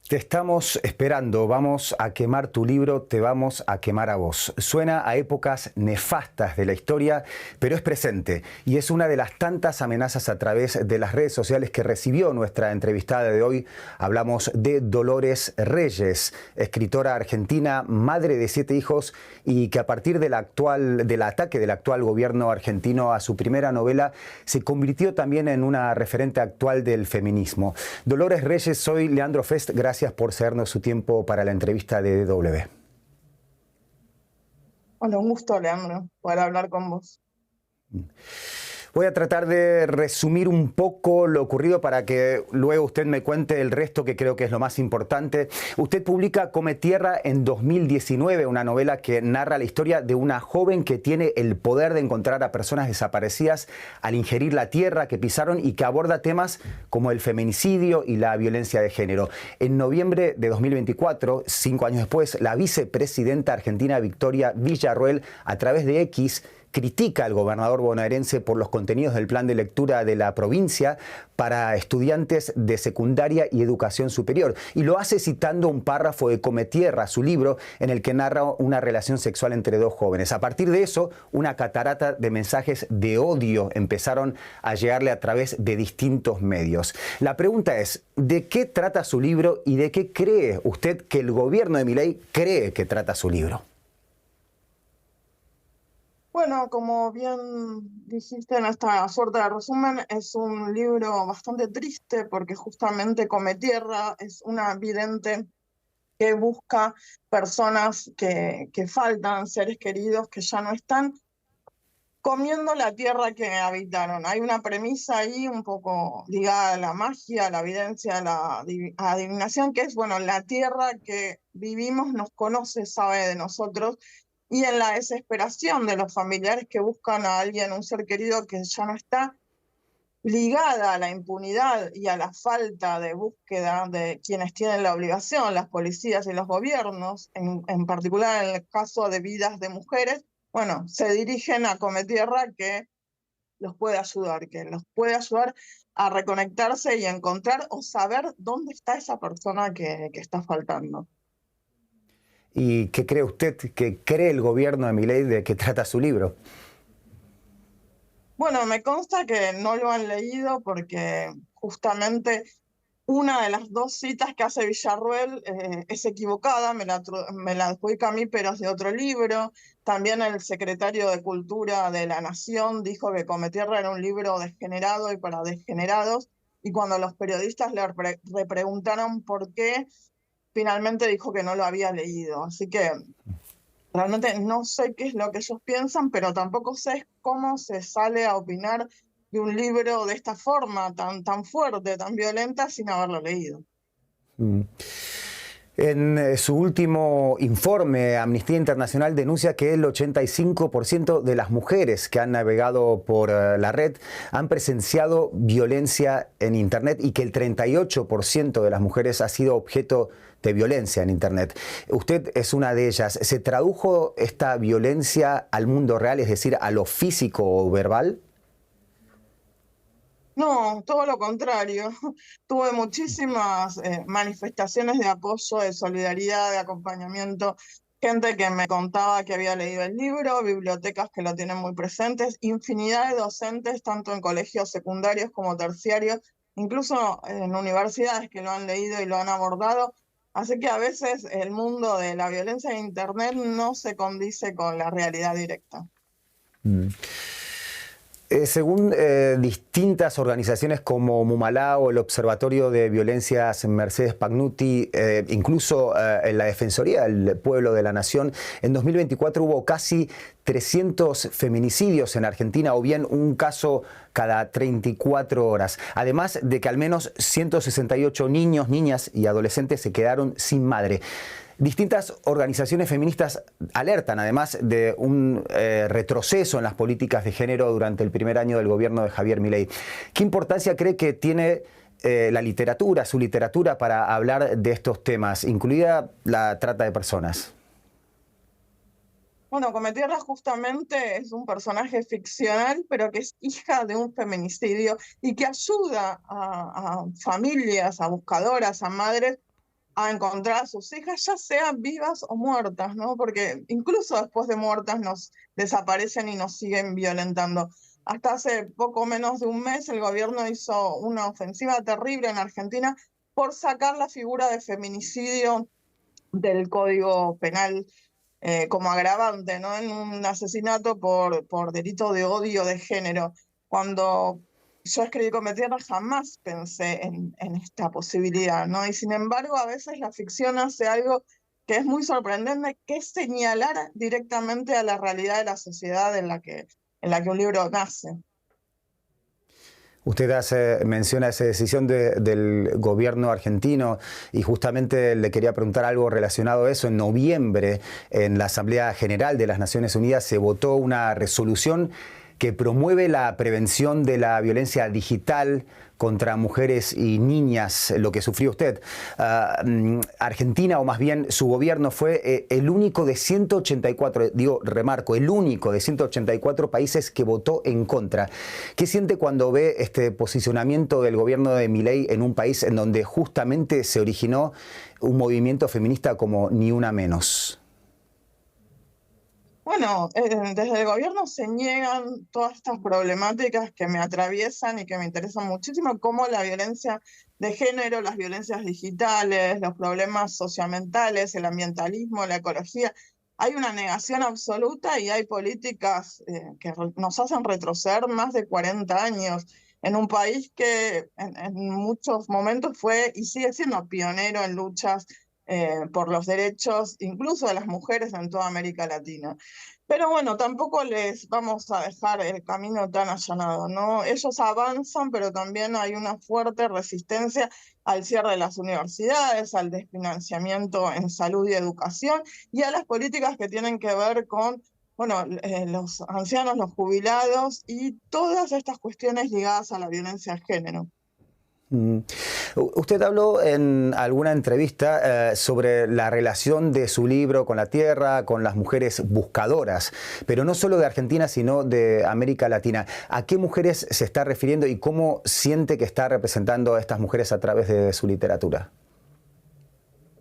Te estamos esperando, vamos a quemar tu libro, te vamos a quemar a vos. Suena a épocas nefastas de la historia, pero es presente y es una de las tantas amenazas a través de las redes sociales que recibió nuestra entrevistada de hoy. Hablamos de Dolores Reyes, escritora argentina, madre de 7 hijos y que a partir del ataque del actual gobierno argentino a su primera novela se convirtió también en una referente actual del feminismo. Dolores Reyes, soy Leandro Fest, gracias por cedernos su tiempo para la entrevista de DW. Bueno, un gusto, Leandro, poder hablar con vos. Voy a tratar de resumir un poco lo ocurrido para que luego usted me cuente el resto, que creo que es lo más importante. Usted publica Come Tierra en 2019, una novela que narra la historia de una joven que tiene el poder de encontrar a personas desaparecidas al ingerir la tierra que pisaron y que aborda temas como el feminicidio y la violencia de género. En noviembre de 2024, 5 años después, la vicepresidenta argentina Victoria Villarroel, a través de X, critica al gobernador bonaerense por los contenidos del plan de lectura de la provincia para estudiantes de secundaria y educación superior. Y lo hace citando un párrafo de Come Tierra, su libro, en el que narra una relación sexual entre 2 jóvenes. A partir de eso, una catarata de mensajes de odio empezaron a llegarle a través de distintos medios. La pregunta es, ¿de qué trata su libro y de qué cree usted que el gobierno de Milei cree que trata su libro? Bueno, como bien dijiste en esta suerte de resumen, es un libro bastante triste porque justamente Come Tierra es una vidente que busca personas que faltan, seres queridos que ya no están, comiendo la tierra que habitaron. Hay una premisa ahí un poco ligada a la magia, a la evidencia, a la adivinación, que es, bueno, la tierra que vivimos nos conoce, sabe de nosotros, y en la desesperación de los familiares que buscan a alguien, un ser querido que ya no está, ligada a la impunidad y a la falta de búsqueda de quienes tienen la obligación, las policías y los gobiernos, en particular en el caso de vidas de mujeres, bueno, se dirigen a Come Tierra que los puede ayudar a reconectarse y encontrar o saber dónde está esa persona que está faltando. ¿Y qué cree usted, qué cree el gobierno de Milei de qué trata su libro? Bueno, me consta que no lo han leído porque justamente una de las 2 citas que hace Villarroel es equivocada, me la adjudica a mí, pero es de otro libro. También el secretario de Cultura de la Nación dijo que Come Tierra era un libro degenerado y para degenerados, y cuando los periodistas le repreguntaron por qué, finalmente dijo que no lo había leído. Así que realmente no sé qué es lo que ellos piensan, pero tampoco sé cómo se sale a opinar de un libro de esta forma, tan fuerte, tan violenta, sin haberlo leído. En su último informe, Amnistía Internacional denuncia que el 85% de las mujeres que han navegado por la red han presenciado violencia en Internet y que el 38% de las mujeres ha sido objeto de violencia en Internet. Usted es una de ellas. ¿Se tradujo esta violencia al mundo real, es decir, a lo físico o verbal? No, todo lo contrario. Tuve muchísimas manifestaciones de apoyo, de solidaridad, de acompañamiento, gente que me contaba que había leído el libro, bibliotecas que lo tienen muy presentes, infinidad de docentes, tanto en colegios secundarios como terciarios, incluso en universidades que lo han leído y lo han abordado. Así que a veces el mundo de la violencia en Internet no se condice con la realidad directa. Según distintas organizaciones como Mumalá o el Observatorio de Violencias Mercedes Pagnuti, incluso en la Defensoría del Pueblo de la Nación, en 2024 hubo casi 300 feminicidios en Argentina, o bien un caso cada 34 horas. Además de que al menos 168 niños, niñas y adolescentes se quedaron sin madre. Distintas organizaciones feministas alertan además de un retroceso en las políticas de género durante el primer año del gobierno de Javier Milei. ¿Qué importancia cree que tiene la literatura, su literatura, para hablar de estos temas, incluida la trata de personas? Bueno, Cometierra justamente es un personaje ficcional, pero que es hija de un feminicidio y que ayuda a familias, a buscadoras, a madres a encontrar a sus hijas, ya sean vivas o muertas, ¿no? Porque incluso después de muertas nos desaparecen y nos siguen violentando. Hasta hace poco menos de un mes el gobierno hizo una ofensiva terrible en Argentina por sacar la figura de feminicidio del Código Penal como agravante, ¿no? En un asesinato por delito de odio de género. Cuando yo escribí Cometierra jamás pensé en esta posibilidad, ¿no? Y sin embargo, a veces la ficción hace algo que es muy sorprendente, que es señalar directamente a la realidad de la sociedad en la que un libro nace. Usted menciona esa decisión del gobierno argentino y justamente le quería preguntar algo relacionado a eso. En noviembre, en la Asamblea General de las Naciones Unidas se votó una resolución que promueve la prevención de la violencia digital contra mujeres y niñas, lo que sufrió usted. Argentina, o más bien su gobierno, fue el único de 184, digo, remarco, el único de 184 países que votó en contra. ¿Qué siente cuando ve este posicionamiento del gobierno de Milei en un país en donde justamente se originó un movimiento feminista como Ni Una Menos? Bueno, desde el gobierno se niegan todas estas problemáticas que me atraviesan y que me interesan muchísimo, como la violencia de género, las violencias digitales, los problemas socioambientales, el ambientalismo, la ecología. Hay una negación absoluta y hay políticas que nos hacen retroceder más de 40 años en un país que en muchos momentos fue y sigue siendo pionero en luchas por los derechos, incluso de las mujeres en toda América Latina. Pero bueno, tampoco les vamos a dejar el camino tan allanado, ¿no? Ellos avanzan, pero también hay una fuerte resistencia al cierre de las universidades, al desfinanciamiento en salud y educación y a las políticas que tienen que ver con, bueno, los ancianos, los jubilados y todas estas cuestiones ligadas a la violencia de género. Usted habló en alguna entrevista sobre la relación de su libro con la tierra, con las mujeres buscadoras, pero no solo de Argentina, sino de América Latina. ¿A qué mujeres se está refiriendo y cómo siente que está representando a estas mujeres a través de su literatura?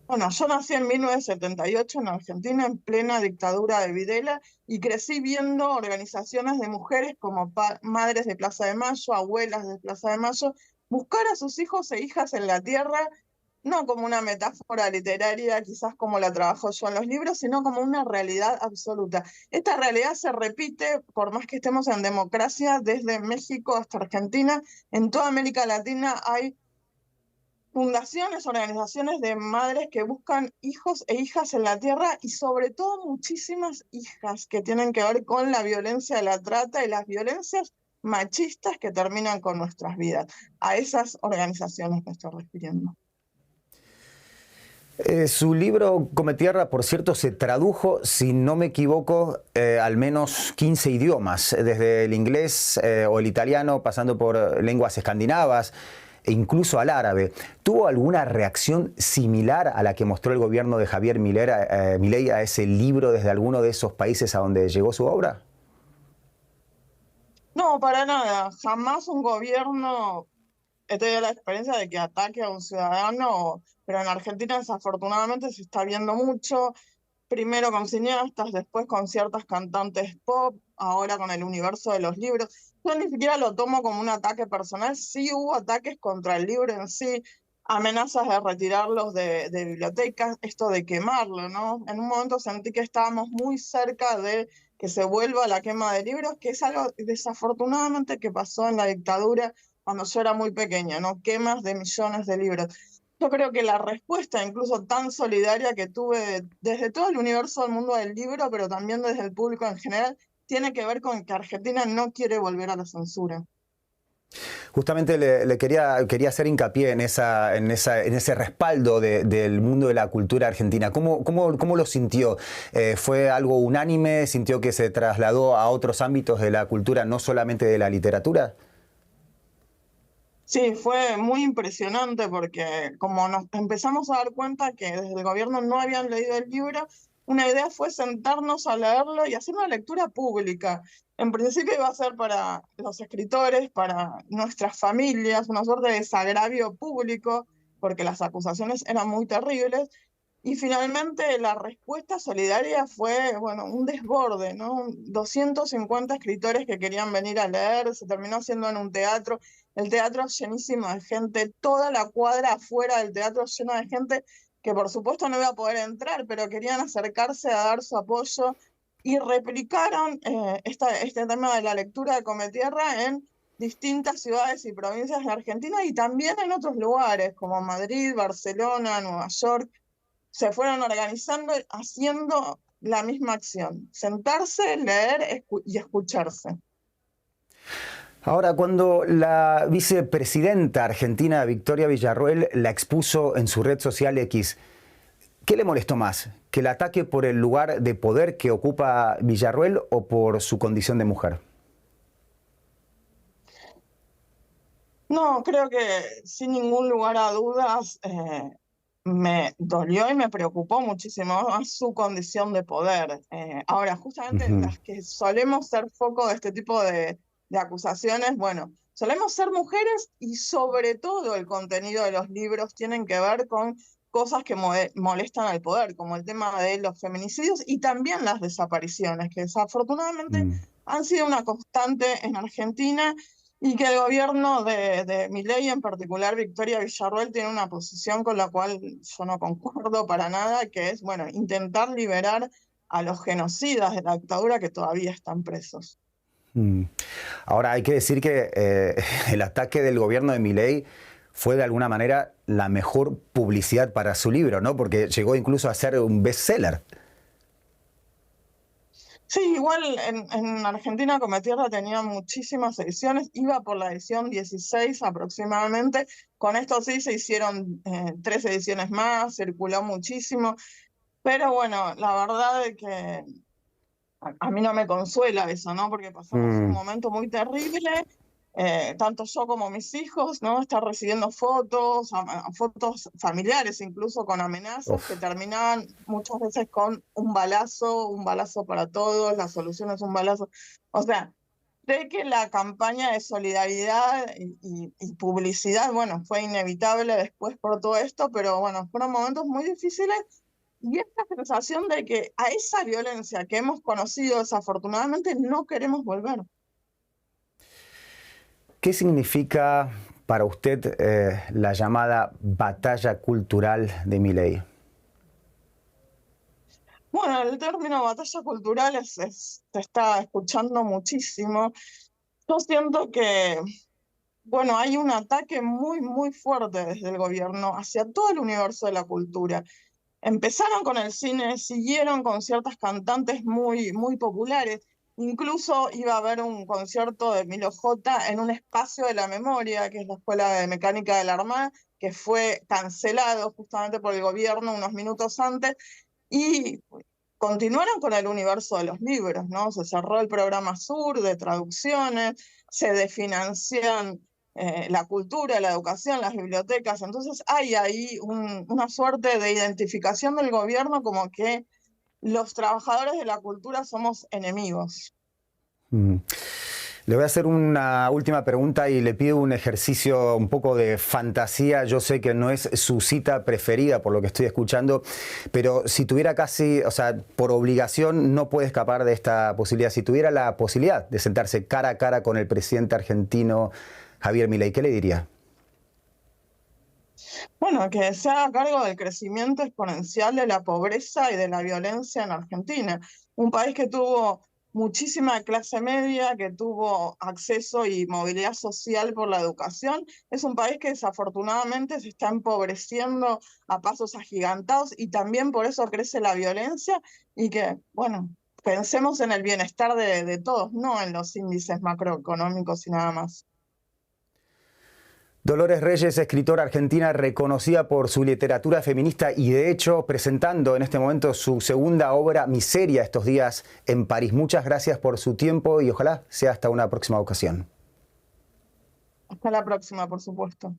Bueno, yo nací en 1978 en Argentina, en plena dictadura de Videla, y crecí viendo organizaciones de mujeres como Madres de Plaza de Mayo, Abuelas de Plaza de Mayo, buscar a sus hijos e hijas en la tierra, no como una metáfora literaria, quizás como la trabajo yo en los libros, sino como una realidad absoluta. Esta realidad se repite, por más que estemos en democracia, desde México hasta Argentina. En toda América Latina hay fundaciones, organizaciones de madres que buscan hijos e hijas en la tierra y sobre todo muchísimas hijas que tienen que ver con la violencia de la trata y las violencias machistas que terminan con nuestras vidas. A esas organizaciones me estoy refiriendo. Su libro Come Tierra, por cierto, se tradujo, si no me equivoco, al menos 15 idiomas, desde el inglés o el italiano, pasando por lenguas escandinavas e incluso al árabe. ¿Tuvo alguna reacción similar a la que mostró el gobierno de Javier Milei a ese libro desde alguno de esos países a donde llegó su obra? No, para nada. Jamás un gobierno he tenido la experiencia de que ataque a un ciudadano, pero en Argentina desafortunadamente se está viendo mucho, primero con cineastas, después con ciertas cantantes pop, ahora con el universo de los libros. Yo ni siquiera lo tomo como un ataque personal, sí hubo ataques contra el libro en sí, amenazas de retirarlos de bibliotecas, esto de quemarlo, ¿no? En un momento sentí que estábamos muy cerca de que se vuelva la quema de libros, que es algo desafortunadamente que pasó en la dictadura cuando yo era muy pequeña, ¿no? Quemas de millones de libros. Yo creo que la respuesta, incluso tan solidaria que tuve desde todo el universo del mundo del libro, pero también desde el público en general, tiene que ver con que Argentina no quiere volver a la censura. Justamente le quería hacer hincapié en ese respaldo del mundo de la cultura argentina. ¿Cómo lo sintió? ¿Fue algo unánime? ¿Sintió que se trasladó a otros ámbitos de la cultura, no solamente de la literatura? Sí, fue muy impresionante porque como nos empezamos a dar cuenta que desde el gobierno no habían leído el libro, una idea fue sentarnos a leerlo y hacer una lectura pública. En principio iba a ser para los escritores, para nuestras familias, una suerte de desagravio público, porque las acusaciones eran muy terribles. Y finalmente la respuesta solidaria fue, bueno, un desborde, ¿no? 250 escritores que querían venir a leer, se terminó haciendo en un teatro, el teatro llenísimo de gente, toda la cuadra afuera del teatro llena de gente que por supuesto no iba a poder entrar, pero querían acercarse a dar su apoyo y replicaron este tema de la lectura de Cometierra en distintas ciudades y provincias de Argentina y también en otros lugares como Madrid, Barcelona, Nueva York. Se fueron organizando, haciendo la misma acción, sentarse, leer y escucharse. Ahora, cuando la vicepresidenta argentina Victoria Villarroel la expuso en su red social X, ¿qué le molestó más? ¿Que el ataque por el lugar de poder que ocupa Villarroel o por su condición de mujer? No, creo que sin ningún lugar a dudas me dolió y me preocupó muchísimo más su condición de poder. Ahora, justamente las que solemos ser foco de este tipo de acusaciones, bueno, solemos ser mujeres y sobre todo el contenido de los libros tienen que ver con cosas que molestan al poder, como el tema de los feminicidios y también las desapariciones, que desafortunadamente han sido una constante en Argentina y que el gobierno de Milei, en particular Victoria Villarroel, tiene una posición con la cual yo no concuerdo para nada, que es, bueno, intentar liberar a los genocidas de la dictadura que todavía están presos. Ahora hay que decir que el ataque del gobierno de Milei fue de alguna manera la mejor publicidad para su libro, ¿no? Porque llegó incluso a ser un bestseller. Sí, igual en Argentina Cometierra tenía muchísimas ediciones, iba por la edición 16 aproximadamente, con esto sí se hicieron 3 ediciones más, circuló muchísimo, pero bueno, la verdad es que a mí no me consuela eso, ¿no? Porque pasamos un momento muy terrible, tanto yo como mis hijos, ¿no? Estar recibiendo fotos, fotos familiares, incluso con amenazas que terminaban muchas veces con un balazo para todos, la solución es un balazo. O sea, sé que la campaña de solidaridad y publicidad, bueno, fue inevitable después por todo esto, pero bueno, fueron momentos muy difíciles. Y esta sensación de que a esa violencia que hemos conocido desafortunadamente no queremos volver. ¿Qué significa para usted la llamada batalla cultural de Milei? Bueno, el término batalla cultural se está escuchando muchísimo. Yo siento que, bueno, hay un ataque muy, muy fuerte desde el gobierno hacia todo el universo de la cultura. Empezaron con el cine, siguieron con ciertas cantantes muy, muy populares. Incluso iba a haber un concierto de Milo J en un espacio de la memoria, que es la Escuela de Mecánica de la Armada, que fue cancelado justamente por el gobierno unos minutos antes. Y continuaron con el universo de los libros, ¿no? Se cerró el programa Sur de traducciones, se desfinancian la cultura, la educación, las bibliotecas. Entonces hay ahí una suerte de identificación del gobierno como que los trabajadores de la cultura somos enemigos. Le voy a hacer una última pregunta y le pido un ejercicio un poco de fantasía. Yo sé que no es su cita preferida por lo que estoy escuchando, pero si tuviera casi, o sea, por obligación no puede escapar de esta posibilidad. Si tuviera la posibilidad de sentarse cara a cara con el presidente argentino Javier Milei, ¿qué le diría? Bueno, que se haga cargo del crecimiento exponencial de la pobreza y de la violencia en Argentina, un país que tuvo muchísima clase media, que tuvo acceso y movilidad social por la educación, es un país que desafortunadamente se está empobreciendo a pasos agigantados y también por eso crece la violencia y que, bueno, pensemos en el bienestar de todos, no en los índices macroeconómicos y nada más. Dolores Reyes, escritora argentina reconocida por su literatura feminista y de hecho presentando en este momento su segunda obra, Miseria, estos días en París. Muchas gracias por su tiempo y ojalá sea hasta una próxima ocasión. Hasta la próxima, por supuesto.